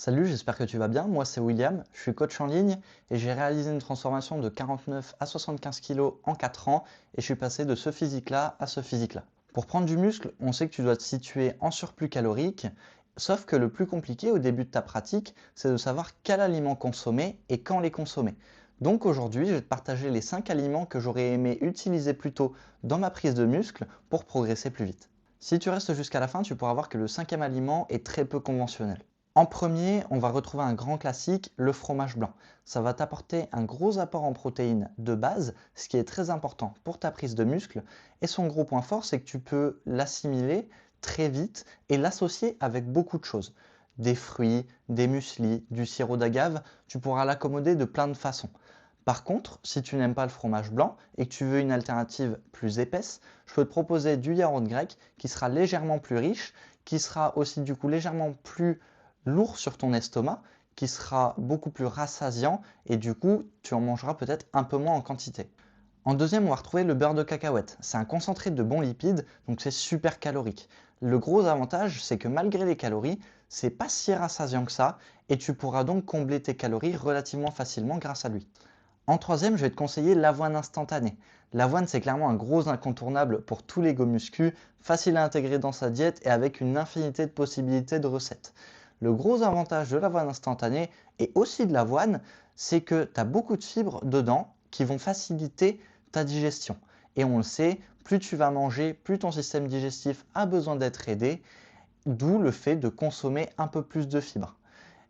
Salut, j'espère que tu vas bien. Moi, c'est William, je suis coach en ligne et j'ai réalisé une transformation de 49 à 75 kg en 4 ans et je suis passé de ce physique-là à ce physique-là. Pour prendre du muscle, on sait que tu dois te situer en surplus calorique, sauf que le plus compliqué au début de ta pratique, c'est de savoir quel aliment consommer et quand les consommer. Donc aujourd'hui, je vais te partager les 5 aliments que j'aurais aimé utiliser plus tôt dans ma prise de muscle pour progresser plus vite. Si tu restes jusqu'à la fin, tu pourras voir que le cinquième aliment est très peu conventionnel. En premier, on va retrouver un grand classique, le fromage blanc. Ça va t'apporter un gros apport en protéines de base, ce qui est très important pour ta prise de muscle. Et son gros point fort, c'est que tu peux l'assimiler très vite et l'associer avec beaucoup de choses. Des fruits, des mueslis, du sirop d'agave, tu pourras l'accommoder de plein de façons. Par contre, si tu n'aimes pas le fromage blanc et que tu veux une alternative plus épaisse, je peux te proposer du yaourt grec qui sera légèrement plus riche, qui sera aussi du coup légèrement plus lourd sur ton estomac, qui sera beaucoup plus rassasiant et du coup tu en mangeras peut-être un peu moins en quantité. En deuxième, on va retrouver le beurre de cacahuète. C'est un concentré de bons lipides, donc c'est super calorique. Le gros avantage, c'est que malgré les calories, c'est pas si rassasiant que ça et tu pourras donc combler tes calories relativement facilement grâce à lui. En troisième, je vais te conseiller l'avoine instantanée. L'avoine, c'est clairement un gros incontournable pour tous les go muscu, facile à intégrer dans sa diète et avec une infinité de possibilités de recettes. Le gros avantage de l'avoine instantanée et aussi de l'avoine, c'est que tu as beaucoup de fibres dedans qui vont faciliter ta digestion. Et on le sait, plus tu vas manger, plus ton système digestif a besoin d'être aidé, d'où le fait de consommer un peu plus de fibres.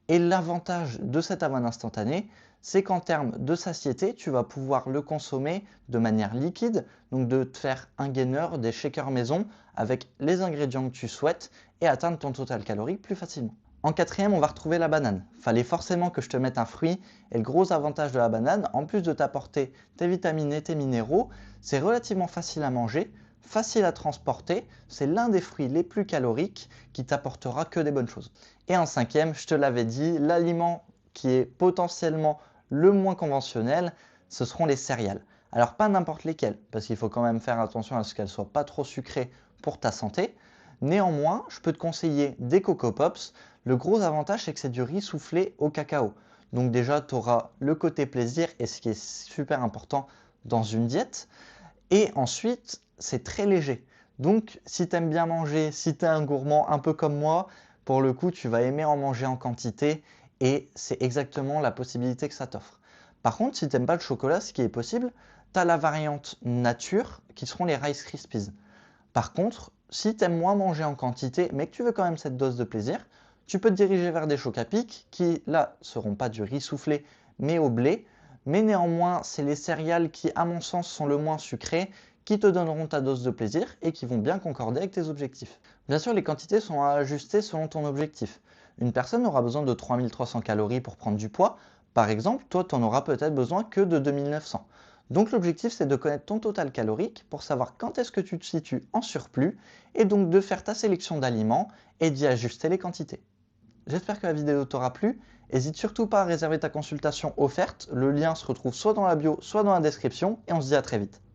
Et l'avantage de cette avoine instantanée, c'est qu'en termes de satiété, tu vas pouvoir le consommer de manière liquide, donc de te faire un gainer, des shakers maison avec les ingrédients que tu souhaites et atteindre ton total calorique plus facilement. En quatrième, on va retrouver la banane. Fallait forcément que je te mette un fruit et le gros avantage de la banane, en plus de t'apporter tes vitamines et tes minéraux, c'est relativement facile à manger, facile à transporter, c'est l'un des fruits les plus caloriques qui t'apportera que des bonnes choses. Et en cinquième, je te l'avais dit, l'aliment qui est potentiellement le moins conventionnel, ce seront les céréales. Alors pas n'importe lesquelles, parce qu'il faut quand même faire attention à ce qu'elles ne soient pas trop sucrées pour ta santé. Néanmoins, je peux te conseiller des Coco Pops. Le gros avantage, c'est que c'est du riz soufflé au cacao. Donc déjà, tu auras le côté plaisir et ce qui est super important dans une diète. Et ensuite, c'est très léger. Donc, si tu aimes bien manger, si tu es un gourmand un peu comme moi, pour le coup, tu vas aimer en manger en quantité et c'est exactement la possibilité que ça t'offre. Par contre, si tu n'aimes pas le chocolat, ce qui est possible, tu as la variante nature qui seront les Rice Krispies. Par contre, si tu aimes moins manger en quantité, mais que tu veux quand même cette dose de plaisir, tu peux te diriger vers des chocs à pic qui, là, seront pas du riz soufflé, mais au blé. Mais néanmoins, c'est les céréales qui, à mon sens, sont le moins sucrées, qui te donneront ta dose de plaisir et qui vont bien concorder avec tes objectifs. Bien sûr, les quantités sont à ajuster selon ton objectif. Une personne aura besoin de 3300 calories pour prendre du poids. Par exemple, toi, tu en auras peut-être besoin que de 2900. Donc l'objectif, c'est de connaître ton total calorique pour savoir quand est-ce que tu te situes en surplus et donc de faire ta sélection d'aliments et d'y ajuster les quantités. J'espère que la vidéo t'aura plu. N'hésite surtout pas à réserver ta consultation offerte. Le lien se retrouve soit dans la bio, soit dans la description et on se dit à très vite.